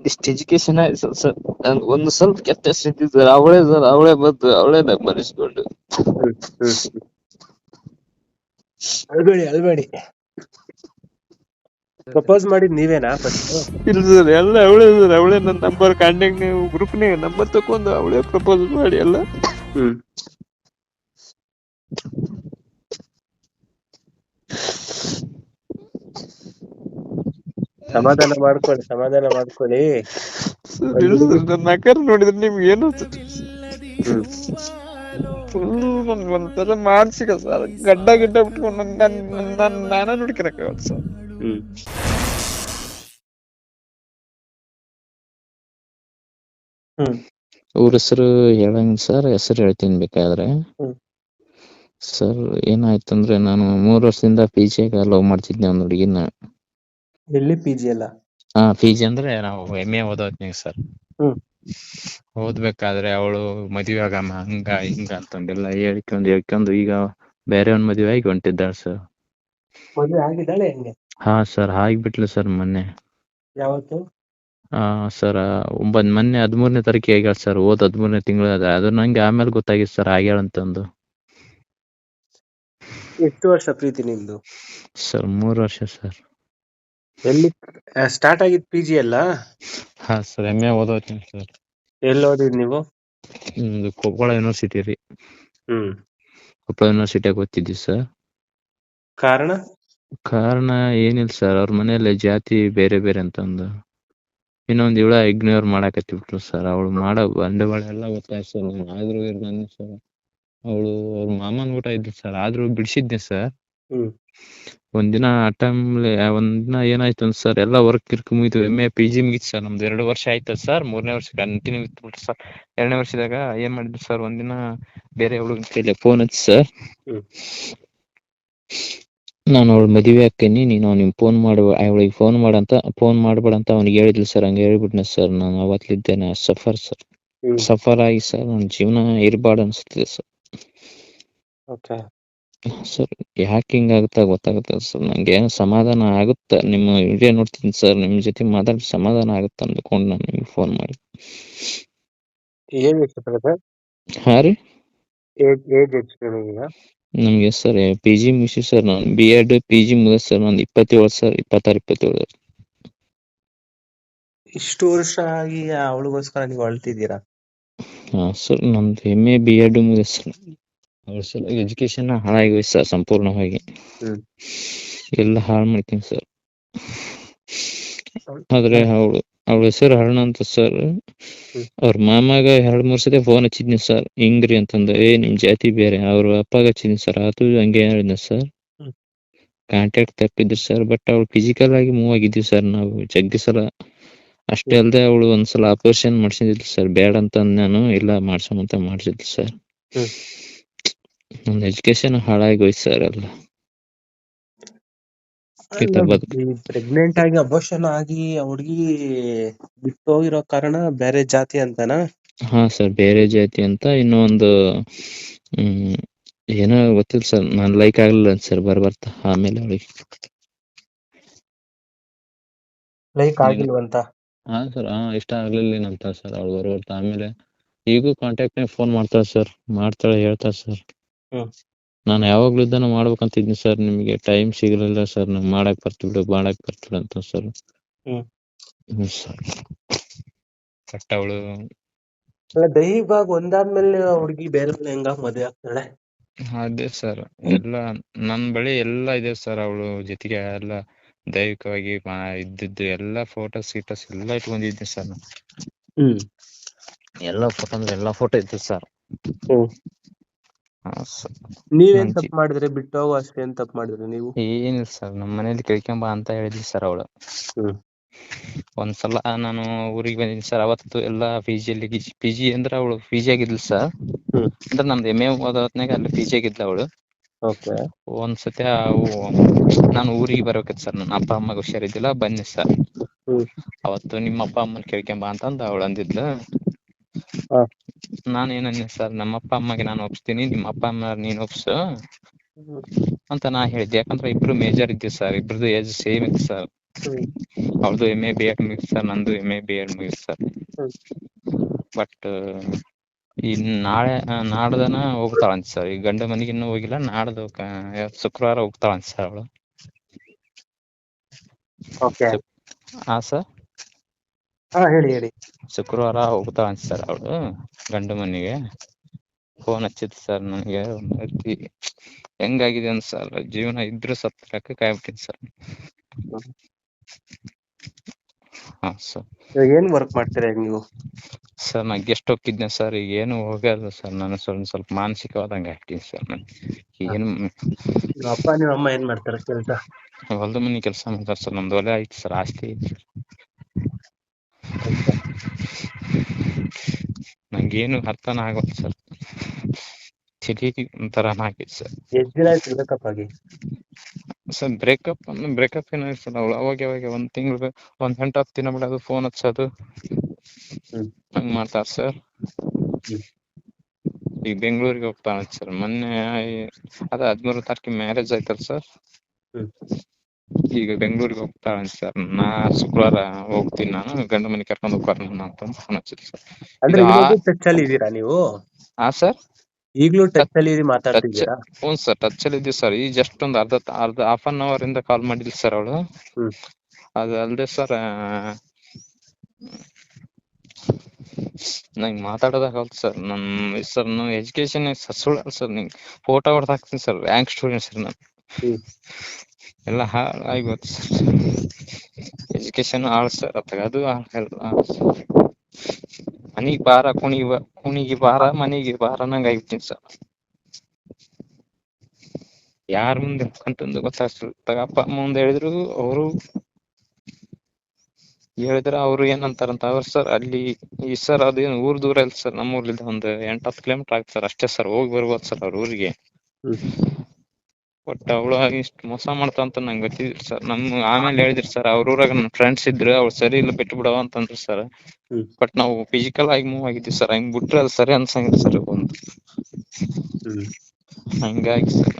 ಇಷ್ಟು ಎಜುಕೇಶನ್ ಆಯ್ತು ಸರ್. ನಾನು ಒಂದು ಸ್ವಲ್ಪ ಕೆಟ್ಟ ಸ್ಥಿತಿ ಸರ್. ಅವಳೇ ಬಂದು ಅವಳೇ ನಂಬರಿಸ್ಕೊಂಡು. ಹ್ಮ್ ಹ್ಮ್ ಅಳ್ಬೇಡಿ ಪ್ರಪೋಸ್ ಮಾಡಿದ್ ನೀವೇನಾ ಫಸ್ಟ್? ಇಲ್ಲ ಸರ್, ಎಲ್ಲ ಅವಳೇ ನನ್ನ ನಂಬರ್ ಕಾಂಟ್ಯಾಕ್ಟ್ ಗ್ರೂಪ್ನಾಗ ನಂಬರ್ ತಕೊಂಡು ಅವಳೇ ಪ್ರಪೋಸ್ ಮಾಡಿ ಎಲ್ಲ. ಹ್ಮ್ ಸಮಾಧಾನ ಮಾಡ್ಕೊಳ್ಳಿ. ಸರ್ ಇಲ್ಲ ಸರ್, ನನ್ನ ಆಕಾರ ನೋಡಿದ್ರೆ ನಿಮ್ಗೆ ಏನು ಹ್ಮ್ ಫುಲ್ ಒಂಥರ ಮಾನಸಿಕ ಸರ್. ಗಡ್ಡ ಬಿಟ್ಕೊಂಡು ನಾನ ನೋಡ್ಕೊಳಕ್ಕಾಗಲ್ಲ ಸರ್. ಹ್ಮ್ ಹ್ಮ್ ಅವ್ರ ಹೆಸರು ಹೇಳಂಗ್ ಸರ್? ಹೆಸರು ಹೇಳ್ತೀನಿ ಬೇಕಾದ್ರೆ. ಹ್ಮ್ ಸರ್ ಏನಾಯ್ತಂದ್ರೆ, ನಾನು 3 ವರ್ಷದಿಂದ PG ಲವ್ ಮಾಡ್ತಿದ್ದೆ ಒಂದು ಹುಡುಗಿನ. ಎಲ್ಲಿ PG ಅಲ್ಲ? PG ಅಂದ್ರೆ ನಾವು MA ಓದೋದ್ನಾಗ ಸರ್. ಹ್ಮ್ ಓದ್ಬೇಕಾದ್ರೆ ಅವಳು ಮದ್ವೆ ಆಗಮ್ಮ ಹಂಗ ಹಿಂಗ ಅಂತಂದೆಲ್ಲ ಹೇಳ್ಕೊಂಡು ಈಗ ಬೇರೆ ಒಂದ್ ಮದ್ವೆ ಆಗಿ ಹೊಂಟಿದ್ದಾಳೆ ಸರ್. ಮದ್ವೆ ಆಗಿದ್ದಾಳೆ ಹೆಂಗೆ? ಹಾ ಸರ್, ಆಗಿಬಿಟ್ಲು ಸರ್ ಮೊನ್ನೆ. ಯಾವತ್ತು? ಸರ್ ಮೊನ್ನೆ 13ನೇ ತಾರೀಕಿಗೆ ಆಗ್ಯಾಳ ಸರ್. 13ನೇ ತಿಂಗಳು. ಅದು ನಂಗೆ ಆಮೇಲೆ ಗೊತ್ತಾಗಿತ್ತು ಸರ್ ಆಗ್ಯಾಳ ಅಂತಂದು. ಎಷ್ಟು ವರ್ಷ ಪ್ರೀತಿ ನಿಮ್ದು? ಸರ್ 3 ವರ್ಷ ಸರ್. ಎಲ್ಲಿ ಸ್ಟಾರ್ಟ್ ಆಗಿದ್ PG ಅಲ್ಲ? ಹಾ ಸರ್, MA ಓದೋತೀನಿ ಸರ್. ಎಲ್ಲಿ ಓದಿದ್ ನೀವು? ನಿಮ್ದು ಕೊಪ್ಪಳ ಯೂನಿವರ್ಸಿಟಿ ರೀ. ಹ್ಮ್ ಕೊಪ್ಪಳ ಯೂನಿವರ್ಸಿಟಿಯಾಗ ಓದ್ತಿದ್ವಿ ಸರ್. ಕಾರಣ ಏನಿಲ್ಲ ಸರ್, ಅವ್ರ ಮನೆಯಲ್ಲಿ ಜಾತಿ ಬೇರೆ ಬೇರೆ ಅಂತಂದು ಇನ್ನೊಂದು ಇವಳ ಇಗ್ನೋರ್ ಮಾಡಾಕತ್ತಿಬಿಟ್ರು ಸರ್. ಅವಳು ಮಾಡೋ ಬಂಡವಾಳ ಎಲ್ಲ ಗೊತ್ತಾಯ್ತು ಸರ್. ಆದ್ರೂ ಇರ್ಲಿಲ್ಲ ಸರ್. ಅವಳು ಅವ್ರ ಮಾಮನ ಊಟ ಇದ್ದು ಸರ್, ಆದ್ರೂ ಬಿಡಿಸಿದ್ದೆ ಸರ್. ಹ್ಮ್ ಒಂದಿನ ಏನಾಯ್ತು ಅಂತ ಸರ್, ಎಲ್ಲ ವರ್ಕ್ ಮುಗಿತು. MA PG ಮುಗಿತು ಸರ್. ನಮ್ದು 2 ವರ್ಷ ಆಯ್ತು ಸರ್. 3ನೇ ವರ್ಷ ಕಂಟಿನ್ಯೂ ಇತ್ತು ಸರ್. 2ನೇ ವರ್ಷದಾಗ ಏನ್ ಮಾಡಿದ್ರು ಸರ್, ಒಂದಿನ ಬೇರೆ ಹುಡುಗನ ಕೈಲಿ ಫೋನ್ ಹಚ್ಚಿ ಸರ್, ಹ್ಮ್ ನಾನು ಅವಳು ಮದುವೆ ಹಾಕೇನಿ, ನೀನು ಅವ್ನಿಗೆ ಫೋನ್ ಮಾಡು, ಅವಳಿಗೆ ಫೋನ್ ಮಾಡಬೇಡ ಅಂತ ಅವ್ನಿಗೆ ಹೇಳಿದ್ಲು ಸರ್. ಹಂಗೆ ಹೇಳ್ಬಿಟ್ನೆ ಸರ್. ನಾನು ಅವತ್ತಿದ್ದೇನೆ ಸಫರ್ ಸರ್. ಹ್ಮ್ ಸಫರ್ ಆಗಿ ಸರ್ ನನ್ನ ಜೀವನ ಇರಬಾರ್ದು ಅನಿಸ್ತಿದೆ ಸರ್. ಓಕೆ ಸರ್ ಯಾಕೆ ಹಿಂಗಾಗುತ್ತಾ ಗೊತ್ತಾಗುತ್ತೆ ಸರ್. ನಂಗೆ ಏನು ಸಮಾಧಾನ ಆಗುತ್ತಾ? ನಿಮ್ಮ ವಿಡಿಯೋ ನೋಡ್ತೀನಿ ಸರ್, ನಿಮ್ಮ ಜೊತೆ ಮಾತಾಡಿ ಸಮಾಧಾನ ಆಗುತ್ತೆ ಅಂದ್ಕೊಂಡು ನಾನು ನಿಮ್ಗೆ ಫೋನ್ ಮಾಡಿ. ಏನ್ ಇಷ್ಟಪಡುತ್ತೆ? ಹಾ ರೀ, ಏಜ್ ಎಷ್ಟು ನಿಮಗೀಗ? ನಮಗೆ ಸರ್ PG ಮುಗಿಸಿ ಸರ್. ನಾನು B.Ed PG ಮುಗಿಸ್ ಸರ್. ನಾನು 27 ಸರ್. 27. ಇಷ್ಟು ವರ್ಷ ಆಗಿ ಅವಳಿಗೋಸ್ಕರ ನೀವು ಅಳ್ತಿದ್ದೀರಾ? ಸರ್ ನಂದು MA B.Ed ಮುಗಿಸ್ ಸರ್. ಅವ್ರ ಸಲ ಎಜುಕೇಶನ್ ಹಾಳಾಗಿ ಸರ್, ಸಂಪೂರ್ಣವಾಗಿ ಹ್ಮ್ ಎಲ್ಲ ಹಾಳು ಮಾಡ್ತೀನಿ ಸರ್. ಆದ್ರೆ ಅವಳ ಹೆಸರು ಹರಣ ಅಂತ ಸರ್. ಅವ್ರ ಮಾಮಾಗ 2-3 ಸತಿ ಫೋನ್ ಹಚ್ಚಿದ್ನಿ ಸರ್, ಹಿಂಗ್ರಿ ಅಂತಂದ. ನಿಮ್ ಜಾತಿ ಬೇರೆ. ಅವ್ರ ಅಪ್ಪಗ ಹಚ್ಚಿದ್ನಿ ಸರ್, ಅದು ಹಂಗೆ ಹೇಳಿದ್ನ ಸರ್. ಕಾಂಟ್ಯಾಕ್ಟ್ ತಪ್ಪಿದ್ರು ಸರ್. ಬಟ್ ಅವಳು ಫಿಸಿಕಲ್ ಆಗಿ ಮೂವ್ ಆಗಿದ್ವಿ ಸರ್ ನಾವು ಜಗ್ಗಿ ಸಲ. ಅಷ್ಟೇ ಅಲ್ಲದೆ ಅವಳು ಒಂದ್ಸಲ ಆಪರೇಷನ್ ಮಾಡ್ಸಿದ್ಲು ಸರ್. ಬೇಡ ಅಂತ ನಾನು ಇಲ್ಲ ಮಾಡ್ಸೋಮಂತ ಮಾಡ್ಸಿದ್ಲು ಸರ್. ನನ್ನ ಎಜುಕೇಶನ್ ಹಾಳಾಗಿ ಹೋಯ್ತು ಸರ್ ಎಲ್ಲ. ಪ್ರೆಗ್ನೆಂಟ್ ಆಗಿ ಅಬೋರ್ಷನ್ ಆಗಿ ಹುಡುಗಿ ಬಿಟ್ಟು ಹೋಗಿರೋ ಕಾರಣ ಬೇರೆ ಜಾತಿ ಅಂತನಾ? ಹಾ ಸರ್, ಬೇರೆ ಜಾತಿ ಅಂತ. ಇನ್ನೊಂದು ಏನೋ ಗೊತ್ತಿಲ್ಲ ಸರ್. ನಾನು ಲೈಕ್ ಆಗ್ಲಿಲ್ಲ ಸರ್ ಬರ್ತಾ. ಆಮೇಲೆ ಅವಳಿಗೆ ಲೈಕ್ ಆಗಿಲ್ವಂತ? ಹಾ ಸರ್, ಇಷ್ಟ ಆಗ್ಲಿಲ್ಲ ಅಂತ ಸರ್ ಅವಳು ಬರ್ತಾ. ಆಮೇಲೆ ಈಗೂ ಕಾಂಟ್ಯಾಕ್ಟ್ ಫೋನ್ ಮಾಡ್ತಾಳೆ ಹೇಳ್ತಾಳೆ ಸರ್. ನಾನು ಯಾವಾಗ್ಲೂ ಇದನ್ನ ಮಾಡ್ಬೇಕಂತಿದ್ನಿ ಸರ್, ನಿಮಗೆ ಟೈಮ್ ಸಿಗಲಿಲ್ಲ ಸರ್. ನಂಗೆ ಮಾಡಕ್ ಬರ್ತಿಬಿಡು ಅಂತ ಸರ್. ಸರ್ ಕಟ್ಟ ಅವಳು ದೈಹಿಕವಾಗಿ ಒಂದಾದ್ಮೇಲೆ ಹುಡುಗಿ ಬೇರೆ ಹೆಂಗ ಮದುವೆ ಆಗ್ತಾಳೆ? ಅದೇ ಸರ್, ಎಲ್ಲ ನನ್ ಬಳಿ ಎಲ್ಲ ಇದೆ ಸರ್. ಅವಳು ಜೊತೆಗೆ ಎಲ್ಲ ದೈವಿಕವಾಗಿ ಇದ್ದಿದ್ದು ಎಲ್ಲ ಫೋಟೋಸ್ ಎಲ್ಲ ಇಟ್ಕೊಂಡಿದ್ದೆ ಸರ್. ಎಲ್ಲ ಫೋಟೋ ಅಂದ್ರೆ ಎಲ್ಲ ಫೋಟೋ ಇತ್ತು ಸರ್. ನೀವೇನ್ ತಪ್ಪು ಮಾಡಿದ್ರಿ? ಬಿಟ್ಟು ಹೋಗೋ ಅಷ್ಟೇ ಏನ್ ತಪ್ಪು ಮಾಡಿದ್ರಿ ನೀವು? ಏನಿಲ್ಲ ಸರ್, ನಮ್ಮ ಮನೇಲಿ ಕೇಳ್ಕೊಂಬ ಅಂತ ಹೇಳಿದ್ವಿ ಸರ್. ಅವಳು ಒಂದ್ಸಲ ನಾನು ಊರಿಗೆ ಬಂದಿದ್ದೀನಿ ಸರ್. ಅವತ್ತು ಎಲ್ಲ PG ಅಂದ್ರೆ ಅವಳು PG ಆಗಿದ್ಲು ಸರ್. ಅಂದ್ರೆ ನಮ್ದು MA ಓದೋತ್ನಾಗ ಅಲ್ಲಿ PG ಆಗಿದ್ಲು ಅವಳು. ಒಂದ್ಸತಿ ನಾನು ಊರಿಗೆ ಬರ್ಬೇಕಿತ್ತು ಸರ್. ನನ್ನ ಅಪ್ಪ ಅಮ್ಮಗೆ ಹುಷಾರಿದ್ದಿಲ್ಲ, ಬನ್ನಿ ಸರ್. ಅವತ್ತು ನಿಮ್ಮ ಅಪ್ಪ ಅಮ್ಮನ ಕೇಳ್ಕೊಂಬ ಅಂತಂದು ಅವಳು ಅಂದಿದ್ಲು. ನಾನು ಏನಂದೆ ಸರ್, ನಮ್ಮ ಅಪ್ಪ ಅಮ್ಮಗೆ ನಾನು ಒಪ್ಸ್ತೀನಿ, ನಿಮ್ಮ ಅಪ್ಪ ಅಮ್ಮ ನೀನ್ ಒಪ್ಸು ಅಂತ ನಾ ಹೇಳಿದ್ದೆ. ಯಾಕಂದ್ರೆ ಇಬ್ರು ಮೇಜರ್ ಇದ್ದೀವಿ ಸರ್, ಇಬ್ರದ್ದು ಏಜ್ ಸೇಮ್ ಇತ್ತು ಸರ್. ಹ್ಮ್ ಅವ್ರದ್ದು MA BEd ಮುಗಿಸ್ ಸರ್, ನಂದು MA BEd ಮುಗಿಸ್ ಸರ್. ಹ್ಮ್ ಬಟ್ ಈ ನಾಡ್ದನ ಹೋಗ್ತಾಳಂತ ಸರ್. ಈ ಗಂಡ ಮನೆಗೆ ಇನ್ನೂ ಹೋಗಿಲ್ಲ. ನಾಡ್ದು ಶುಕ್ರವಾರ ಹೋಗ್ತಾಳಂತ ಸರ್ ಅವಳು. ಓಕೆ. ಹಾ ಸರ್, ಹಾ ಹೇಳಿ ಹೇಳಿ. ಶುಕ್ರವಾರ ಹೋಗ್ತಾಳಂತ ಸರ್ ಅವಳು ಗಂಡ ಮನೆಗೆ. ಫೋನ್ ಹಚ್ಚಿತ್ತು ಸರ್ ನನಗೆ. ಹೆಂಗಾಗಿದೆ ಅಂತ ಸರ್, ಜೀವನ ಇದ್ರು ಸತ್ತ ಲೆಕ್ಕಕ್ಕೆ ಆಗ್ಬಿಟ್ಟಿದೆ ಸರ್. ಹ್ಮ್. ಹಾ ಸರ್. ಇವಾಗ ಏನ್ ವರ್ಕ್ ಮಾಡ್ತೀರಾ ಈಗ ನೀವು? ಸರ್ ನಾ ಗೆಸ್ಟ್ ಹೋಗಿದ್ನೆ ಸರ್, ಈಗ ಏನು ಹೋಗಲ್ಲ ಸರ್. ನಾನು ಸ್ವಲ್ಪ ಮಾನಸಿಕವಾದಂಗೆ ಆಗ್ತೀನಿ ಸರ್. ನಾನು ಏನು ನಿಮ್ಮ ಅಪ್ಪ ನಿಮ್ಮ ಅಮ್ಮ ಏನ್ ಮಾಡ್ತಾರೆ ಕೆಲ್ಸ? ಹೊಲದ ಮನೆ ಕೆಲಸ ಮಾಡ್ತಾರೆ ಸರ್. ನಮ್ದು ಹೊಲ ಐತಿ ಸರ್, ಆಸ್ತಿ ಐತಿ. ಓಕೆ. ನಂಗೇನು ಅರ್ಥನ ಆಗೋಲ್ಲ ಸರ್. ತಲಿ ಒಂಥರ ಹಾಕೈತಿ ಸರ್. ಎಷ್ಟ್ ದಿನ ಆಯ್ತು ಬ್ರೇಕಪ್ ಆಗಿ? ಸರ್ ಬ್ರೇಕಪ್ ಏನಾಯ್ತು ಸರ್, ಅವಳು ಅವಾಗ ಒಂದ್ ತಿಂಗಳು 1 ಗಂಟೆ 10 ದಿನ ಬಿಡೋದು, ಫೋನ್ ಹಚ್ಚೋದು, ಹ್ಮ್ ಹಂಗ್ ಮಾಡ್ತಾರ ಸರ್. ಹ್ಮ್ ಈಗ ಬೆಂಗಳೂರಿಗೆ ಹೋಗ್ತಾಳ ಸರ್. ಮೊನ್ನೆ ಅದ 13 ತಾರೀಕಿಗೆ ಮ್ಯಾರೇಜ್ ಆಯ್ತಲ್ಲ ಸರ್. ಹ್ಮ್ ಈಗ ಬೆಂಗಳೂರಿಗೆ ಹೋಗ್ತಾಳ ಸರ್. ಶುಕ್ರವಾರ ಹೋಗ್ತೀನಿ ನಾನು, ಗಂಡ ಮನೆ ಕರ್ಕೊಂಡು ಹೋಗ್ತಾರ ಅಂತ ಫೋನ್ ಹಚ್ಚಿದ್ರು ಸರ್. ಅಂದ್ರೆ ಇದು ಇವಾಗೂ ಟಚ್ ಅಲ್ಲಿ ಇದೀರಾ ನೀವು? ಹಾ ಸರ್, ಈಗ್ಲೂ ಟಚ್ ಅಲ್ಲಿ ಟಚ್ ಮಾತಾಡ್ತಿದ್ದೀರಾ? ಹ್ಞೂ ಸರ್, ಟಚ್ ಅಲ್ಲಿ ಇದ್ದೀವಿ ಸರ್. ಈಗ ಜಸ್ಟ್ ಒಂದು ಅರ್ಧ ಹಾಫ್ ಅನ್ ಅವರ್ ಇಂದ ಕಾಲ್ ಮಾಡಿದ್ವಿ ಸರ್ ಅವಳು. ಹ್ಮ್ ಅದು ಅಲ್ಲದೆ ಸರ್, ನಂಗೆ ಮಾತಾಡೋದಾಗಲ್ಲ ಸರ್. ನನ್ನ ಎಜುಕೇಶನ್ ಸುಳ್ಳು ಸರ್. ನಿಂಗೆ ಫೋಟೋ ಹೊಡೆದು ಹಾಕ್ತೀನಿ ಸರ್. ರ್ಯಾಂಕ್ ಸ್ಟೂಡೆಂಟ್ ಸರ್ ನಾನು. ಹ್ಮ್ ಎಲ್ಲ ಹಾಳಾಗಿ ಗೊತ್ತು ಸರ್. ಎಜುಕೇಶನ್ ಹಾಳು ಸರ್. ಅದು ಮನಿಗೆ ಭಾರ, ಕುಣಿಗೆ ಭಾರ, ಮನಿಗೆ ಭಾರ ನಂಗೆ ಆಗ್ಬಿಡ್ತೀನಿ ಸರ್. ಯಾರ ಮುಂದೆ ಅಂತಂದು ಗೊತ್ತಾಗ್ತಿಲ್ಲ. ಅಪ್ಪ ಅಮ್ಮ ಮುಂದೆ ಹೇಳಿದ್ರು ಅವ್ರು ಏನಂತಾರಂತ ಅವ್ರು ಸರ್, ಅಲ್ಲಿ ಈ ಸರ್ ಅದೇನು ಊರ್ ದೂರ ಇಲ್ಲ ಸರ್. ನಮ್ಮೂರ್ಲಿಂದ ಒಂದು 8-10 ಕಿಲೋಮೀಟರ್ ಆಗ್ತದೆ ಸರ್, ಅಷ್ಟೇ ಸರ್. ಹೋಗಿ ಬರ್ಬೋದು ಸರ್ ಅವ್ರ ಊರಿಗೆ. ಹ್ಮ್ ಬಟ್ ಅವಳು ಇಷ್ಟು ಮೋಸ ಮಾಡ್ತಾವಂತ ನಂಗೆ ಗೊತ್ತಿದ್ರು ಸರ್. ಆಮೇಲೆ ಹೇಳಿದ್ರಿ ಸರ್, ಅವ್ರ ಊರಾಗ ನನ್ನ ಫ್ರೆಂಡ್ಸ್ ಇದ್ರು, ಅವ್ಳು ಸರಿ ಇಲ್ಲ ಬಿಟ್ಟು ಬಿಡವ ಅಂತಂದ್ರು ಸರ್. ಹ್ಮ್ ಬಟ್ ನಾವು ಫಿಸಿಕಲ್ ಆಗಿ ಮೂವ್ ಆಗಿದ್ವಿ ಸರ್. ಹಂಗ್ ಬಿಟ್ರೆ ಅದು ಸರಿ ಅನ್ಸಂಗಿಲ್ಲ ಸರ್. ಹ್ಮ್ ಹಂಗಾಗಿ ಸರ್,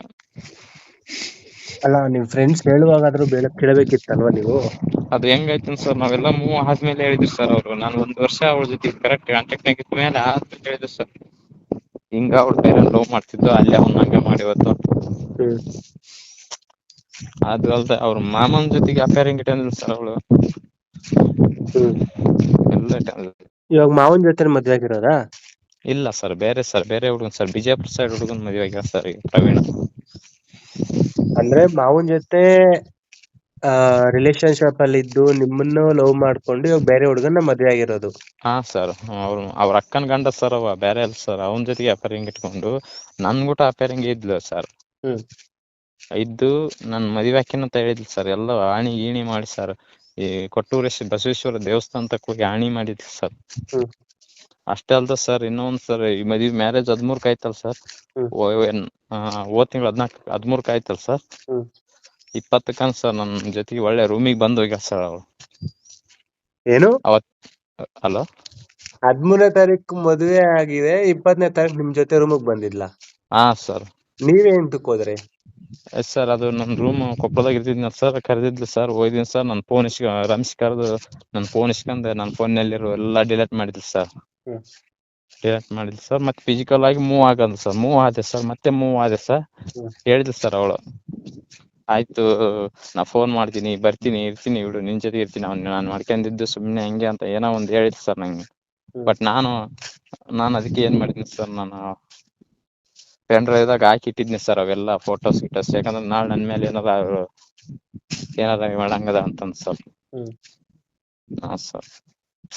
ಅಲ್ಲ ನಿಮ್ ಫ್ರೆಂಡ್ಸ್ ಹೇಳುವಾಗಾದ್ರೂ ಕೇಳಬೇಕಿತ್ತಲ್ವಾ ನೀವು? ಅದು ಹೆಂಗಾಯ್ತು ಸರ್, ನಾವೆಲ್ಲ ಮೂವ್ ಆದ್ಮೇಲೆ ಹೇಳಿದ್ರು ಸರ್ ಅವ್ರು. ನಾನು 1 ವರ್ಷ ಅವಳ ಜೊತೆ ಕರೆಕ್ಟ್ ಕಾಂಟ್ಯಾಕ್ಟ್ ಆಗಿದ್ದ ಮೇಲೆ ಆದ್ಮೇಲೆ ಹೇಳಿದ್ರು ಸರ್, ಹಿಂಗ ಅವ್ಳ ಬೇರೆ ಲವ್ ಮಾಡ್ತಿದ್ದು, ಅಲ್ಲೇ ಅವ್ನ ಹಂಗ ಮಾಡಿವತ್ತು. ಹ್ಮ್ ಅದು ಅಲ್ದ ಅವ್ರ ಮಾಮನ ಜೊತೆಗೆ ಅಫೇರಿಂಗ್ ಇಟ್ಟಿದ್ಲು ಸರ್ ಅವಳು. ಹ್ಮ್ ಎಲ್ಲ ಇವಾಗ ಮಾವನ್ ಜೊತೆ ಮದ್ವೆ ಆಗಿರೋದಾ? ಇಲ್ಲ ಸರ್, ಬೇರೆ ಹುಡುಗನ್ ಸರ್. ಬಿಜಾಪುರ ಸೈಡ್ ಹುಡುಗನ್ ಮದುವೆ ಆಗ್ಯಾರ ಸರ್ ಈಗ, ಪ್ರವೀಣ್. ಅಂದ್ರೆ ಮಾವನ್ ಜೊತೆ ರಿಲೇಶನ್ಶಿಪ್ ಅಲ್ಲಿ ಇದ್ದು ನಿಮ್ಮನ್ನು ಲವ್ ಮಾಡ್ಕೊಂಡು ಇವಾಗ ಬೇರೆ ಹುಡುಗನ ಮದ್ವೆ ಆಗಿರೋದು? ಹಾ ಸರ್, ಅವ್ರ ಅಕ್ಕನ ಗಂಡ ಸರ್. ಅವ ಬೇರೆ ಅಲ್ಲ ಸರ್. ಅವನ ಜೊತೆಗೆ ಅಫೇರಿಂಗ್ ಇಟ್ಕೊಂಡು ನನ್ ಗೂಟ ಅಫೇರಿಂಗ್ ಇದ್ಲು ಸರ್. ಹ್ಮ್ ಇದ್ದು ನನ್ ಮದುವೆ ಹಾಕಿನ ಅಂತ ಹೇಳಿದ್ಲು ಸರ್. ಎಲ್ಲ ಆಣಿ ಗೀಣಿ ಮಾಡಿ ಸರ್, ಈ ಕೊಟ್ಟೂರೇಶ್ವರ ಬಸವೇಶ್ವರ ದೇವಸ್ಥಾನಕ್ಕೆ ಹೋಗಿ ಆಣಿ ಮಾಡಿದ್ಲು ಸರ್. ಹ್ಮ್ ಅಷ್ಟೇ ಅಲ್ದ ಸರ್, ಇನ್ನೊಂದ್ ಸರ್, ಈ ಮ್ಯಾರೇಜ್ 13ಕ್ಕೆ ಆಯ್ತಲ್ಲ ಸರ್. ಹ್ಮ್ ಹೋದ್ ತಿಂಗಳು 13ಕ್ಕೆ ಆಯ್ತಲ್ಲ ಸರ್. ಹ್ಮ್ 20ಕ್ಕೆ ಸರ್ ನನ್ನ ಜೊತೆಗೆ ಒಳ್ಳೆ ರೂಮಿಗೆ ಬಂದು ಹೋಗ್ಯಾರ ಸರ್ ಅವಳು. ಏನು? ಅವತ್ ಹಲೋ, 13ನೇ ತಾರೀಕು ಮದುವೆ ಆಗಿದೆ, 20ನೇ ತಾರೀಕು ನಿಮ್ ಜೊತೆ ರೂಮಿಗೆ ಬಂದಿದ್ಲ? ಹಾ ಸರ್. ನೀವೇ ಎಂತಕ್ ಹೋದ್ರಿ? ಎಸ್ ಸರ್, ಅದು ನನ್ನ ರೂಮ್ ಕೊಪ್ಪಳದಾಗ ಇರ್ತಿದ್ನ ಸರ್. ಕರೆದಿದ್ಲು ಸರ್, ಹೋಯ್ದೀನಿ ಸರ್. ನನ್ನ ಫೋನ್ ರಮೇಶ್ ಕರೆದು ನನ್ನ ಫೋನ್ ಇಸ್ಕೊಂಡೆ. ನನ್ನ ಫೋನ್ನಲ್ಲಿರೋ ಎಲ್ಲ ಡಿಲೀಟ್ ಮಾಡಿದ್ಲು ಸರ್. ಹ್ಮ್ ಡಿಲೀಟ್ ಮಾಡಿದ್ಲು ಸರ್. ಮತ್ತೆ ಫಿಸಿಕಲ್ ಆಗಿ ಮೂವ್ ಆಗಂದು ಸರ್. ಮೂವ್ ಆದೆ ಸರ್, ಮತ್ತೆ ಮೂವ್ ಆದೆ ಸರ್. ಹ್ಮ್ ಹೇಳಿದ್ಲು ಸರ್ ಅವಳು, ಆಯ್ತು ನಾ ಫೋನ್ ಮಾಡ್ತೀನಿ, ಬರ್ತೀನಿ, ಇರ್ತೀನಿ, ಬಿಡು ನಿನ್ ಜೊತೆ ಇರ್ತೀನಿ, ನಾನು ಮಾಡ್ಕೊಂಡಿದ್ದು ಸುಮ್ನೆ ಹಂಗೆ ಅಂತ ಏನೋ ಒಂದು ಹೇಳಿದ್ರು ಸರ್ ನಂಗೆ. ಹ್ಮ್ ಬಟ್ ನಾನು ಅದಕ್ಕೆ ಏನ್ ಮಾಡಿದ್ನಿ ಸರ್, ನಾನು ಪೆನ್ ಡ್ರೈವ್ದಾಗ ಹಾಕಿಟ್ಟಿದ್ನಿ ಸರ್ ಅವೆಲ್ಲ ಫೋಟೋಸ್ ಗಿಟೋಸ್. ಯಾಕಂದ್ರೆ ನಾಳೆ ನನ್ ಮೇಲೆ ಏನಾರ ಮಾಡಂಗದ ಅಂತಂದ್ ಸರ್. ಹ್ಮ್ ಹಾ ಸರ್.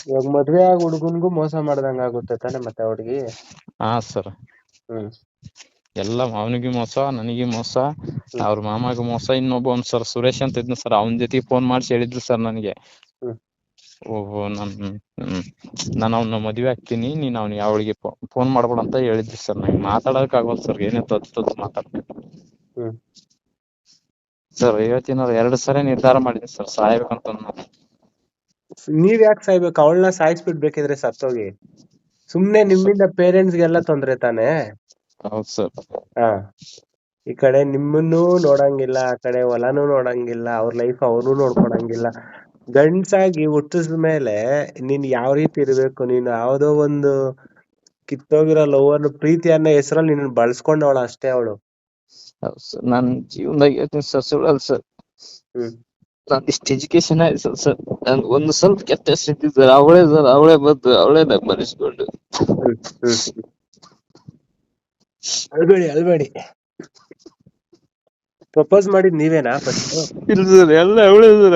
ಇವಾಗ ಮದ್ವೆ ಆಗ ಹುಡುಗನ್ಗೂ ಮೋಸ ಮಾಡ್ದಂಗ ಆಗುತ್ತೆ ತಾನೆ ಮತ್ತೆ ಹುಡುಗಿ? ಹಾ ಸರ್, ಹ್ಮ್ ಎಲ್ಲ ಅವನಿಗೂ ಮೋಸ, ನನಗೂ ಮೋಸ, ಹ್ಮ್ ಅವ್ರ ಮಾಮಾಗೂ ಮೋಸ. ಇನ್ನೊಬ್ಬ ಸರ್ ಸುರೇಶ್ ಅಂತ ಇದ್ನ ಸರ್, ಅವನ ಜೊತೆಗೆ ಫೋನ್ ಮಾಡಿಸಿ ಹೇಳಿದ್ರು ಸರ್ ನನಗೆ, ಹ್ಮ್ ಓಹೋ ನಾನು ಅವನ್ನ ಮದ್ವೆ ಆಗ್ತೀನಿ, ನೀನ್ ಅವ್ನಿಗೆ ಅವಳಿಗೆ ಫೋನ್ ಮಾಡ್ಬೇಡ ಅಂತ ಹೇಳಿದ್ರು ಸರ್. ನಂಗೆ ಮಾತಾಡಕ್ ಆಗವಲ್ದು ಸರ್, ಏನೇ ತೊತ್ತು ಮಾತಾಡ್ಬೇಕು ಹ್ಮ್ ಸರ್. ಹೇಳ್ತೀನಿ, 2 ಸರಿ ನಿರ್ಧಾರ ಮಾಡಿದ್ದೀನಿ ಸರ್ ಸಾಯ್ಬೇಕಂತ. ನೀವ್ ಯಾಕೆ ಸಾಯ್ಬೇಕು? ಅವಳನ್ನ ಸಾಯಿಸ್ಬಿಡ್ಬೇಕಿದ್ರೆ ಸತ್ತೋಗಿ. ಸುಮ್ನೆ ನಿಮ್ಮಿಂದ ಪೇರೆಂಟ್ಸ್ಗೆಲ್ಲ ತೊಂದ್ರೆ ತಾನೆ. ಹೌದು ಸರ್. ಹಾ ಈ ಕಡೆ ನಿಮ್ಮನ್ನೂ ನೋಡಂಗಿಲ್ಲ, ಆ ಕಡೆ ಹೊಲನೂ ನೋಡಂಗಿಲ್ಲ, ಅವ್ರ ಲೈಫ್ ಅವ್ರು ನೋಡ್ಕೊಳಂಗಿಲ್ಲ. ಗಂಡ್ಸಾಗಿ ಹುಟ್ಟಿದ ಮೇಲೆ ನೀನ್ ಯಾವ ರೀತಿ ಇರ್ಬೇಕು, ನೀನು ಯಾವ್ದೋ ಒಂದು ಕಿತ್ತೋಗಿರೋ ಲವರ್ ಪ್ರೀತಿ ಅನ್ನೋ ಹೆಸರಲ್ಲಿ ನಿನ್ನ ಬಳಸ್ಕೊಂಡವಳ ಅಷ್ಟೇ ಅವಳು. ನನ್ ಜೀವನದಾಗ ಹೇಳ್ತೀನಿ ಸರ್, ಸುಳ್ಳಲ್ಲ ಸರ್. ಹ್ಮ್ ನಾನು ಇಷ್ಟು ಎಜುಕೇಶನ್ ಆಯ್ತು ಸರ್, ನನ್ ಒಂದು ಸ್ವಲ್ಪ ಕೆಟ್ಟ ಹೆಸರು ಸರ್, ಅವಳೇ ಬಂದು ಅವಳೇ ಮರೆಸ್ಕೊಂಡು. ಹ್ಮ್ ಹ್ಮ್ ಅಳ್ಬೇಡಿ. ಪ್ರಪೋಸ್ ಮಾಡಿದ್ ನೀವೇನಾ ಫಸ್ಟ್? ಇಲ್ಲ ಸರ್, ಎಲ್ಲ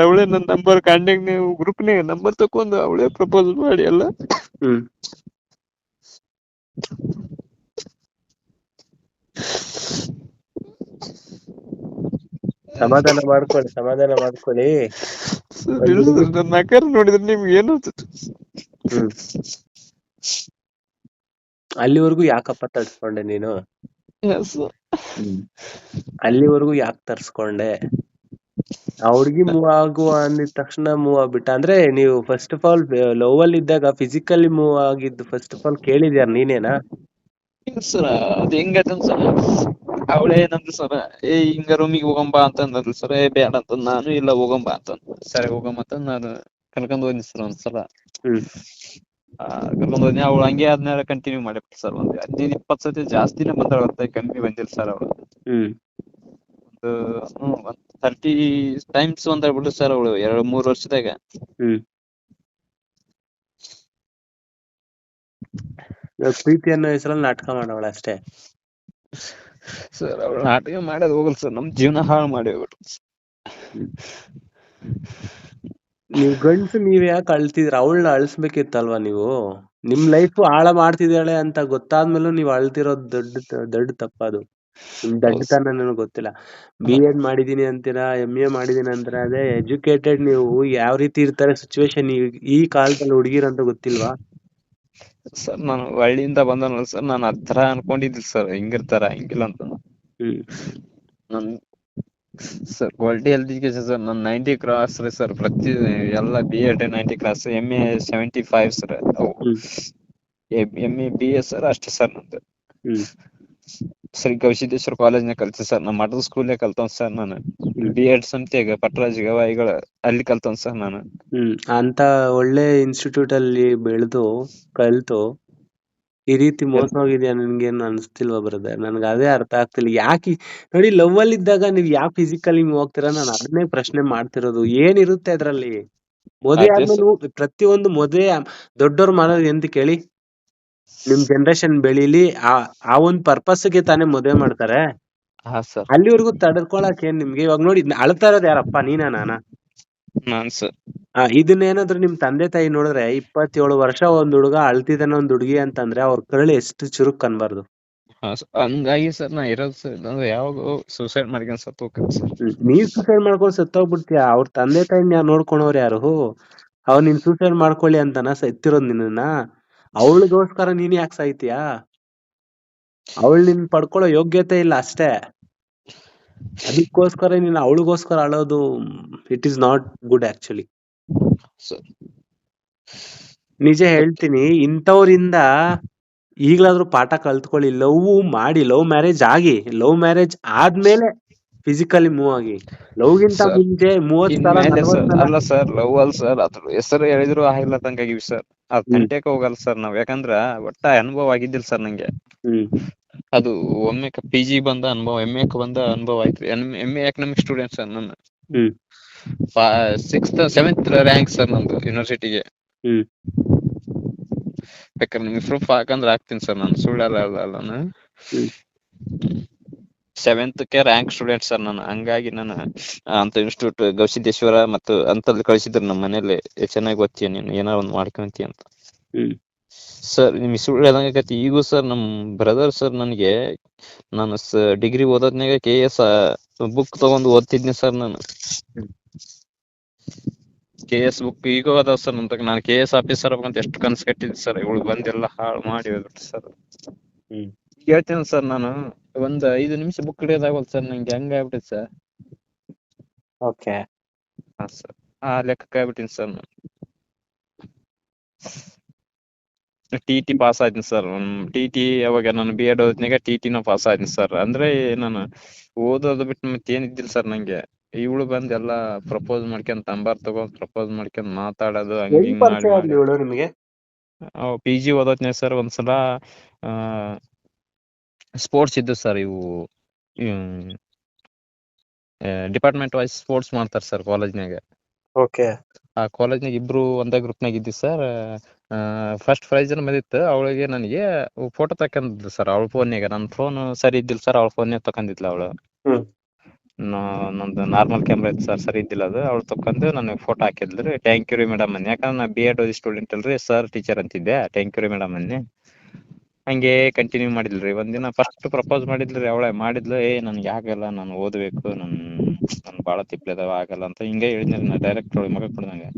ಅವಳೇ ನನ್ನ ನಂಬರ್ ಕಾಂಟ್ಯಾಕ್ಟ್ ನೀವು ಗ್ರೂಪ್ನಾಗ ನಂಬರ್ ತಕೊಂಡು ಅವಳೇ ಪ್ರಪೋಸ್ ಮಾಡಿ ಎಲ್ಲ. ಹ್ಮ್ ಸಮಾಧಾನ ಮಾಡ್ಕೊಳ್ಳಿ. ನನ್ನ ಆಕಾರ ನೋಡಿದ್ರೆ ನಿಮ್ಗೆ ಏನು ಅನ್ಸುತ್ತೆ? ಹ್ಮ್ ಅಲ್ಲಿವರೆಗೂ ಯಾಕಪ್ಪ ತರ್ಸ್ಕೊಂಡೆ ನೀನು? ಅಲ್ಲಿವರೆಗೂ ಯಾಕೆ ತರ್ಸ್ಕೊಂಡೆ? ಆ ಹುಡ್ಗಿ ಮೂವ್ ಆಗುವ ಅಂದಿದ ತಕ್ಷಣ ಮೂವ್ ಆಗ್ಬಿಟ್ಟ ಅಂದ್ರೆ, ನೀವು ಫಸ್ಟ್ ಆಫ್ ಆಲ್ ಲವ್ ಅಲ್ಲಿ ಇದ್ದಾಗ ಫಿಸಿಕಲಿ ಮೂವ್ ಆಗಿದ್ದು ಫಸ್ಟ್ ಆಫ್ ಆಲ್ ಕೇಳಿದ್ಯಾರ ನೀನೇನಾ? ಸರ ಅದ್ ಹೆಂಗೈತಂದ ಸರ್, ಅವಳೇ ಏನಂದ್ರು ಸರ, ಹಿಂಗ ರೂಮಿಗೆ ಹೋಗಂಬಾ ಅಂತಂದ್ರಲ್ಲ ಸರ್, ಬೇಡ ಅಂತ ನಾನು, ಇಲ್ಲ ಹೋಗಂಬಾ ಅಂತಂದ, ಸರಿ ಹೋಗಂಬ ಅಂತ ನಾನು ಕರ್ಕೊಂಡ್ ಹೋದ್ನಿ ಸರ್ ಒಂದ್ಸಲ. ಕರ್ಕೊಂಡ್ ಹೋದ್ನಿ, ಅವಳು ಹಂಗೆ ಆದ್ಮೇಲೆ ಕಂಟಿನ್ಯೂ ಮಾಡಿಬಿಟ್ಟು ಸರ್, ಒಂದ್ 15-20 ಸತಿ ಜಾಸ್ತಿನೇ ಬಂದಾಳಂತೆ, ಕಮ್ಮಿ ಬಂದಿಲ್ಲ ಸರ್ ಅವಳು. ಒಂದು 30 ಟೈಮ್ಸ್ ಬಂದಾಳ್ಬಿಟ್ಟು ಸರ್ ಅವಳು 2-3 ವರ್ಷದಾಗ. ಪ್ರೀತಿ ಅನ್ನೋ ಹೆಸರಲ್ಲಿ ನಾಟಕ ಮಾಡವಳ ಅಷ್ಟೇ ಸರ್. ಅವಳು ನಾಟಕ ಮಾಡೋದು ಹೋಗಲ್ಲ ಸರ್, ನಮ್ ಜೀವನ ಹಾಳು ಮಾಡಿ ಹೋಗ್ಬಿಟ್ರು. ನೀವ್ ಗಂಡ್ಸು ನೀವ್ ಯಾಕೆ ಅಳ್ತಿದ್ರ? ಅವಳನ್ನ ಅಳಿಸ್ಬೇಕಿತ್ತಲ್ವಾ ನೀವು? ನಿಮ್ ಲೈಫ್ ಹಾಳ ಮಾಡ್ತಿದ್ದಾಳೆ ಅಂತ ಗೊತ್ತಾದ್ಮೇಲೂ ನೀವ್ ಅಳ್ತಿರೋದ್ ದೊಡ್ಡ ತಪ್ಪದು. ನಿಮ್ ದಡ್ಡತನ ನನಗ್ ಗೊತ್ತಿಲ್ಲ. B.Ed ಮಾಡಿದೀನಿ ಅಂತೀರಾ, MA ಮಾಡಿದೀನಿ ಅಂತೀರಾ, ಅದೇ ಎಜುಕೇಟೆಡ್ ನೀವು ಯಾವ ರೀತಿ ಇರ್ತಾರೆ ಸಿಚುವೇಶನ್ ಈ ಕಾಲದಲ್ಲಿ ಹುಡುಗಿರ್ ಅಂತ ಗೊತ್ತಿಲ್ವಾ? ಸರ್ ನಾನು ಹಳ್ಳಿಯಿಂದ ಬಂದನಲ್ಲ ಸರ್, ನಾನು ಅದ್ರ ಅನ್ಕೊಂಡಿದ್ದಿಲ್ಲ ಸರ್, ಹಿಂಗಿರ್ತಾರ ಹಿಂಗಿಲ್ಲ ಅಂತ. ನನ್ ಸರ್ ಕ್ವಾಲಿಟಿ ಎಜುಕೇಶನ್ ಸರ್, ನನ್ 90 ಕ್ರಾಸ್ ರೀ ಸರ್, ಪ್ರತಿ ಎಲ್ಲ B.Ed 90 cross, MA 75 sir, MA BA sir ಅಷ್ಟೇ ಸರ್ ನಂದು. ಸರ್ ಗವಿಸಿದ್ದೇಶ್ವರ ಕಾಲೇಜ್ನಾಗ ಕಲ್ತೆ ಸರ್, ನಮ್ಮ ಮಠದ ಸ್ಕೂಲ್ನಾಗ ಕಲ್ತವ್ ಸರ್ ನಾನು. B.Ed ಸಂತೆಗ ಪಟ್ರಾಜ್ ಗವಾಯಿಗಳ ಅಲ್ಲಿ ಕಲ್ತವ್ ಸರ್ ನಾನು. ಅಂತ ಒಳ್ಳೆ ಇನ್ಸ್ಟಿಟ್ಯೂಟ್ ಅಲ್ಲಿ ಬೆಳೆದು ಕಲ್ತು ಈ ರೀತಿ ಮೋಸ ಹೋಗಿದ್ಯಾ ನನ್ಗೇನು ಅನ್ಸ್ತಿಲ್ವಾ ಬ್ರದರ್? ನನ್ಗೆ ಅದೇ ಅರ್ಥ ಆಗ್ತಿಲ್ಲ. ಯಾಕೆ ನೋಡಿ, ಲವ್ ಅಲ್ಲಿ ಇದ್ದಾಗ ನೀವ್ ಯಾಕೆ ಫಿಸಿಕಲಿ ಹೋಗ್ತೀರಾ? ನಾನು ಅದನ್ನೇ ಪ್ರಶ್ನೆ ಮಾಡ್ತಿರೋದು. ಏನಿರುತ್ತೆ ಅದ್ರಲ್ಲಿ? ಮದುವೆ ಆದ್ಮೇಲೆ ಪ್ರತಿಯೊಂದು ಮದುವೆ ದೊಡ್ಡವ್ರ ಮಾಡೋದು ಎಂತ ಕೇಳಿ? ನಿಮ್ ಜನರೇಷನ್ ಬೆಳೀಲಿ, ಆ ಒಂದ್ ಪರ್ಪಸ್ಗೆ ತಾನೇ ಮದುವೆ ಮಾಡ್ತಾರೆ. ಅಲ್ಲಿವರೆಗೂ ತಡ್ಕೊಳಕ್ ಏನ್ ನಿಮ್ಗೆ? ಇವಾಗ ನೋಡಿ, ಅಳ್ತಾ ಇರೋದು ಯಾರಪ್ಪ, ನೀನಾ ನಾನಾ? ನಾನ್ ಸರ್. ಇದನ್ನೇನಾದ್ರು ನಿಮ್ ತಂದೆ ತಾಯಿ ನೋಡಿದ್ರೆ, 27 ವರ್ಷ ಒಂದ್ ಹುಡುಗ ಅಳ್ತಿದಾನೆ ಒಂದ್ ಹುಡುಗಿ ಅಂತಂದ್ರೆ ಅವ್ರ ಕರಳು ಎಷ್ಟು ಚುರುಕ್ ಅನ್ಬಾರ್ದು? ಹಂಗಾಗಿ ಸರ್ ನಾ ಇರೋದು ಸರ್, ಯಾವಾಗ ಸೂಸೈಡ್ ಮಾಡ್ಕೊಂಡ್ ಸತ್ತು ಹೋಗ್ತೀನಿ ಸರ್. ನೀವ್ ಸೂಸೈಡ್ ಮಾಡ್ಕೊಂಡು ಸತ್ತೋಗ್ಬಿಡ್ತೀಯ, ಅವ್ರ ತಂದೆ ತಾಯಿನ ನೋಡ್ಕೊಳೋರು ಯಾರು? ಅವ್ರು ನೀನ್ ಸೂಸೈಡ್ ಮಾಡ್ಕೊಳ್ಳಿ ಅಂತನ ಸತ್ತಿರೋದ್ ನಿನ್ನ? ಅವಳಿಗೋಸ್ಕರ ನೀನ್ ಯಾಕೆ ಸಾಯ್ತೀಯಾ? ಅವಳು ನಿನ್ ಪಡ್ಕೊಳ್ಳೋ ಯೋಗ್ಯತೆ ಇಲ್ಲ ಅಷ್ಟೇ. ಅದಕ್ಕೋಸ್ಕರ ನೀನ್ ಅವಳಿಗೋಸ್ಕರ ಅಳೋದು, it is not good actually. ನಿಜ ಹೇಳ್ತೀನಿ, ಇಂಥವ್ರಿಂದ ಈಗ್ಲಾದ್ರೂ ಪಾಠ ಕಲ್ತ್ಕೊಳ್ಳಿ. ಲವ್ ಮಾಡಿ, ಲವ್ ಮ್ಯಾರೇಜ್ ಆಗಿ, ಲವ್ ಮ್ಯಾರೇಜ್ ಆದ್ಮೇಲೆ ಫಿಸಿಕಲಿ ಮೂವ್ ಆಗಿ. ಲವ್ ಗಿಂತ ಮುಂಚೆ 30 ಸಲ 40 ಸಲ ಅಲ್ಲ ಸರ್, ಲವ್ ಅಲ್ಲ ಸರ್, ಅದ್ರ ಹೆಸರು ಹೇಳಿದ್ರು ಆಗಿಲ್ಲದಂಗಾಗಿವಿ ಸರ್. ಅದ್ ತಂಟೆಕ ಹೋಗಲ್ಲ ಸರ್ ನಾವ್, ಯಾಕಂದ್ರ ಒಟ್ಟ ಅನುಭವ ಆಗಿದ್ದಿಲ್ಲ ಸರ್ ನಂಗೆ. ಅದು ಒಮ್ಮೆ PG ಬಂದ ಅನುಭವ, MA ಬಂದ ಅನುಭವ ಆಯ್ತು. MA ಎಕನಾಮಿಕ್ ಸ್ಟೂಡೆಂಟ್ ಸರ್ ನಾನು. 6th 7th ರ್ಯಾಂಕ್ ಸರ್ ನಮ್ದು ಯೂನಿವರ್ಸಿಟಿಗೆ. ಬೇಕಾದ್ರೆ ನಿಮ್ಗೆ ಪ್ರೂಫ್ ಹಾಕಂದ್ರೆ ಹಾಕ್ತೀನಿ ಸರ್, ನಾನು ಸುಳ್ಳಲ್ಲ. 7th ರ್ಯಾಂಕ್ ಸ್ಟೂಡೆಂಟ್ ಸರ್ ನಾನು. ಹಂಗಾಗಿ ನಾನು ಅಂತ ಇನ್ಸ್ಟಿಟ್ಯೂಟ್ ಗವಿಸಿದ್ದೇಶ್ವರ ಮತ್ತು ಅಂತಲ್ಲಿ ಕಳಿಸಿದ್ರು ನಮ್ಮ ಮನೇಲಿ, ಚೆನ್ನಾಗಿ ಓದ್ತೀಯ ನೀನು, ಏನಾರ ಒಂದ್ ಮಾಡ್ಕೊಂತೀಯ ಅಂತ. ಸರ್ ನಿಮ್ ಸುಳ್ಳು ಹೇಳಂಗೈತಿ. ಈಗೂ ಸರ್ ನಮ್ ಬ್ರದರ್ ಸರ್ ನನಗೆ, ನಾನು ಡಿಗ್ರಿ ಓದೋದ್ನಾಗ KS ಬುಕ್ ತಗೊಂಡು ಓದ್ತಿದ್ನಿ ಸರ್ ನಾನು. KS ಬುಕ್ ಈಗ ಅದಾವ ಸರ್ ನನ್ ತಗ. ನಾನು KS ಆಫೀಸರ್ ಆಗ್ಬೇಕಂತ ಎಷ್ಟು ಕನ್ಸು ಕಟ್ಟಿದ್ದೆ ಸರ್, ಇವಳು ಬಂದೆಲ್ಲ ಹಾಳು ಮಾಡಿ ಹೋಗ್ಬಿಟ್ಟು ಸರ್. ಹೇಳ್ತೀನಿ ಸರ್, ನಾನು ಒಂದ್ 5 ನಿಮಿಷ ಬುಕ್ ಹಿಡಿಯೋದಾಗಲ್ಲ ಸರ್ ನಂಗೆ, ಹಂಗ ಆಗ್ಬಿಟ್ಟಿದೆ ಸರ್. ಹಾ ಸರ್, ಆ ಲೆಕ್ಕಕ್ಕೆ ಆಗ್ಬಿಟ್ಟಿನಿ ಸರ್ ನಾನು. T pass Aadmi sir. T ಅವಾಗ ನಾನು B.Ed ಓದ್ನಾಗ ಟಿಟಿನೂ ಪಾಸ್ ಆದ್ನಿ ಸರ್. ಅಂದ್ರೆ ನಾನು ಓದೋದು ಬಿಟ್ಟು ಮತ್ತೇನಿದ್ದಿಲ್ಲ ಸರ್ ನಂಗೆ. ಇವಳು ಬಂದ್ ಎಲ್ಲಾ ಪ್ರಪೋಸ್ ಮಾಡ್ಕೊಂಡ್ ನಂಬರ್ ತಗೊಂಡ್ ಪ್ರಪೋಸ್ ಮಾಡ್ಕೊಂಡ್ ಮಾತಾಡೋದು ಹಂಗ್ ಹೆಂಗ್ ಹಿಂಗ್ ಪರಿಚಯ ಮಾಡಿ ಆದ್ಲು ಇವಳು ನಿಮಗೆ? PG ಓದೋತ್ನಾಗ ಸರ್ ಒಂದ್ಸಲ ಸ್ಪೋರ್ಟ್ಸ್ ಇದ್ದು ಸರ್. ಇವು ಡಿಪಾರ್ಟ್ಮೆಂಟ್ ವೈಸ್ ಸ್ಪೋರ್ಟ್ಸ್ ಮಾಡ್ತಾರೆ ಸರ್ ಕಾಲೇಜ್ನಾಗ. ಓಕೆ. ಆ ಕಾಲೇಜ್ನಾಗ ಇಬ್ರು ಒಂದೇ ಗ್ರೂಪ್ನಾಗ ಇದ್ವಿ ಸರ್. ಫಸ್ಟ್ ಪ್ರೈಸ್ ಬಂದಿತ್ತು ಅವಳಿಗೆ. ನನಗೆ ಫೋಟೋ ತಕೊಂಡಿದ್ಲು ಸರ್ ಅವಳ ಫೋನ್ಯಾಗ. ನನ್ನ ಫೋನ್ ಸರಿ ಇದ್ದಿಲ್ಲ ಸರ್, ಅವಳ ಫೋನ್ಯಾಗ ತಕೊಂಡಿದ್ಲು ಅವಳು. ನಮ್ದು ನಾರ್ಮಲ್ ಕ್ಯಾಮ್ರಾ ಇತ್ತು ಸರ್, ಸರಿ ಇದ್ದಿಲ್ಲ ಅದು. ಅವಳು ತಕೊಂಡು ನನಗೆ ಫೋಟೋ ಹಾಕಿದ್ಲು ರೀ. ಥ್ಯಾಂಕ್ ಯು ರೀ ಮೇಡಮ್ ಅಂದೆ. ಯಾಕಂದ್ರೆ ನಾ B.Ed ಓದಿ ಸ್ಟೂಡೆಂಟ್ ಅಲ್ರಿ, ಸರ್ ಟೀಚರ್ ಅಂತಿದ್ದೆ. ಥ್ಯಾಂಕ್ ಯು ರೀ ಮೇಡಮ್ ಅಂದೆ. ಹಂಗೆ ಕಂಟಿನ್ಯೂ ಮಾಡಿದ್ರಿ. ಒಂದಿನ ಫಸ್ಟ್ ಪ್ರಪೋಸ್ ಮಾಡಿದ್ರಿ ಅವಳೆ. ಮಾಡಿದ್ಲು, ನನ್ಗೆ ಆಗಲ್ಲ, ನಾನು ಓದಬೇಕು, ನನ್ ಭಾಳ ತಿಪ್ಪಿದಾವ, ಆಗಲ್ಲ ಅಂತ ಹಿಂಗೆ ಹೇಳಿದ್ರಿ. ನಾ ಡೈರೆಕ್ಟ್ ಮಗ ಕೊಡ್ದಂಗೆ,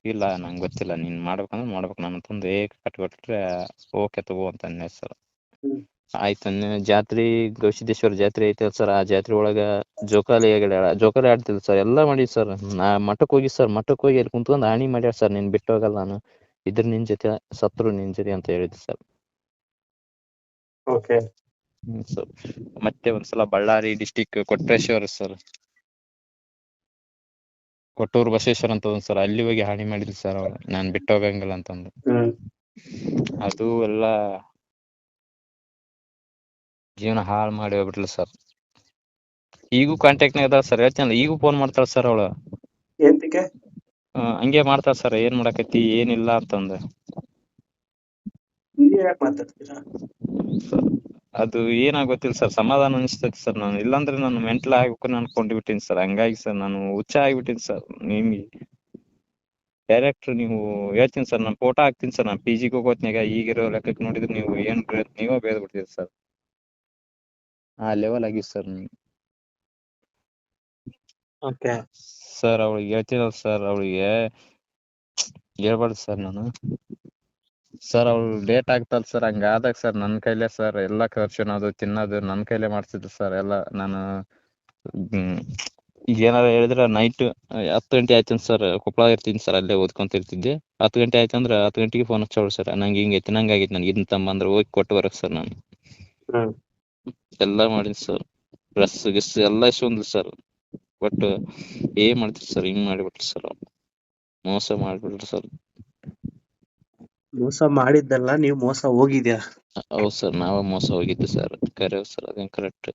ಇಲ್ಲ ನಂಗೆ ಗೊತ್ತಿಲ್ಲ, ನೀನ್ ಮಾಡ್ಬೇಕಂದ್ರೆ ಮಾಡ್ಬೇಕು ನಾನು ತಂದು ಕಟ್ಕೊಟ್ರೆ ಓಕೆ ತಗೋ ಅಂತ ಅನ್ನೆ ಸರ್. ಆಯ್ತು ಜಾತ್ರೆ ಗವಿಸಿದ್ದೇಶ್ವರ ಜಾತ್ರೆ ಐತೆ ಸರ್. ಆ ಜಾತ್ರೆ ಒಳಗ ಜೋಕಾಲಿ ಆಡ್ತಿದ್ದೆ ಸರ್. ಎಲ್ಲ ಮಾಡಿದ್ ಸರ್. ನಾ ಮಠಕ್ಕೆ ಹೋಗಿ ಸರ್. ಮಠಕ್ಕೆ ಹೋಗಿ ಅಲ್ಲಿ ಕುಂತ್ಕೊಂಡು ಆಣಿ ಮಾಡ್ಯಾರ ಸರ್, ನೀನ್ ಬಿಟ್ಟು ಹೋಗಲ್ಲ ನಾನು, ಇದ್ರ ನಿನ್ ಜೊತೆ, ಸತ್ರು ನಿನ್ ಜೊತೆ ಅಂತ ಹೇಳಿದ್ ಸರ್. ಓಕೆ. ಸರ್ ಮತ್ತೆ ಒಂದ್ಸಲ ಬಳ್ಳಾರಿ ಡಿಸ್ಟಿಕ್ ಕೊಟ್ರೇಶ್ವರ ಸರ್, ಕೊಟ್ಟೂರು ಬಸವೇಶ್ವರ ಅಂತ ಸರ್, ಅಲ್ಲಿ ಹೋಗಿ ಹಾನಿ ಮಾಡಿದ್ವಿ ಸರ್ ಅವ್ರು, ನಾನ್ ಬಿಟ್ಟು ಹೋಗಂಗಿಲ್ಲ ಅಂತಂದು. ಅದು ಎಲ್ಲ ಜೀವನ ಹಾಳು ಮಾಡಿ ಹೋಗ್ಬಿಟ್ಲು ಸರ್. ಈಗೂ ಕಾಂಟ್ಯಾಕ್ಟ್ನಾಗ ಅದ ಸರ್, ಹೇಳ್ತೇನಲ್ಲ, ಈಗೂ ಫೋನ್ ಮಾಡ್ತಾಳ ಸರ್ ಅವಳು. ಹಂಗೆ ಮಾಡ್ತಾಳ ಸರ್, ಏನ್ ಮಾಡಕತ್ತಿ ಏನಿಲ್ಲ ಅಂತಂದು. ಅದು ಏನಾಗೋತ್ತಿಲ್ಲ ಸರ್, ಸಮಾಧಾನ ಅನಿಸ್ತೈತಿ ಸರ್. ನಾನು ಇಲ್ಲಾಂದ್ರೆ ನಾನು ಮೆಂಟಲ್ ಆಗ್ಬೇಕು ಅನ್ಕೊಂಡು ಬಿಟ್ಟಿನಿ ಸರ್. ಹಂಗಾಗಿ ಸರ್ ನಾನು ಹುಚ್ಚ ಆಗಿಬಿಟ್ಟಿನಿ ಸರ್. ನಿಮ್ಗೆ ಡೈರೆಕ್ಟ್ ನೀವು ಹೇಳ್ತೀನಿ ಸರ್, ನಾನು ಫೋಟೋ ಹಾಕ್ತೀನಿ ಸರ್. ನಾನು PG ಹೋಗೋತ್ನಾಗ ಈಗಿರೋ ಲೆಕ್ಕಕ್ಕೆ ನೋಡಿದ್ರೆ ನೀವು ಏನ್ ನೀವೇ ಬೇದ್ ಬಿಡ್ತೀರಿ ಸರ್. ಆ ಲೆವೆಲ್ ಆಗಿ ಸರ್ ಸರ್. ಅವಳಿಗೆ ಹೇಳ್ತೀನಲ್ಲ ಸರ್, ಅವಳಿಗೆ ಹೇಳ್ಬಾರ್ದು ಸರ್ ನಾನು. ಸರ್ ಅವಳು ಲೇಟ್ ಆಗ್ತಲ್ಲ ಸರ್, ಹಂಗಾದಾಗ ಸರ್ ನನ್ನ ಕೈಲೇ ಸರ್ ಎಲ್ಲ ಖರ್ಚು ತಿನ್ನೋದು ನನ್ನ ಕೈಲೇ ಮಾಡ್ತಿದ್ರು ಸರ್ ಎಲ್ಲ. ನಾನು ಈಗ ಏನಾರ ಹೇಳಿದ್ರೆ ನೈಟ್ 10 ಗಂಟೆ ಆಯ್ತು ಸರ್, ಕೊಪ್ಪಳ ಇರ್ತೀನಿ ಸರ್, ಅಲ್ಲೇ ಓದ್ಕೊಂತಿರ್ತಿದ್ದೆ. 10 ಗಂಟೆ ಆಯ್ತು ಅಂದ್ರೆ 10 ಗಂಟೆಗೆ ಫೋನ್ ಹಚ್ಚೋಳು ಸರ್. ನಂಗೆ ಹಿಂಗೈತಿ ನಂಗಾಗೈತಿ, ನನಗೆ ಇದನ್ನ ತಮ್ಮ ಅಂದ್ರೆ ಹೋಗಿ ಕೊಟ್ಟು ಬರಕ್ ಸರ್. ನಾನು ಎಲ್ಲ ಮಾಡಿದ್ ಸರ್, ಡ್ರೆಸ್ ಗಿಸ್ ಎಲ್ಲ ಇಸ್ಕೊಂಡ್ಲು ಸರ್. ಬಟ್ ಏನ್ ಮಾಡ್ತೀರಿ ಸರ್, ಹಿಂಗ್ ಮಾಡಿಬಿಟ್ರಿ ಸರ್, ಮೋಸ ಮಾಡ್ಬಿಟ್ರಿ ಸರ್. ಮೋಸ ಮಾಡಿದ್ದಲ್ಲ, ನೀವು ಮೋಸ ಹೋಗಿದ್ಯಾ? ಹೌದು ಸರ್, ನಾವೇ ಮೋಸ ಹೋಗಿದ್ದು ಸರ್. ಕರೆ ಸರ್, ಅದೇನ್ ಕರೆಕ್ಟ್.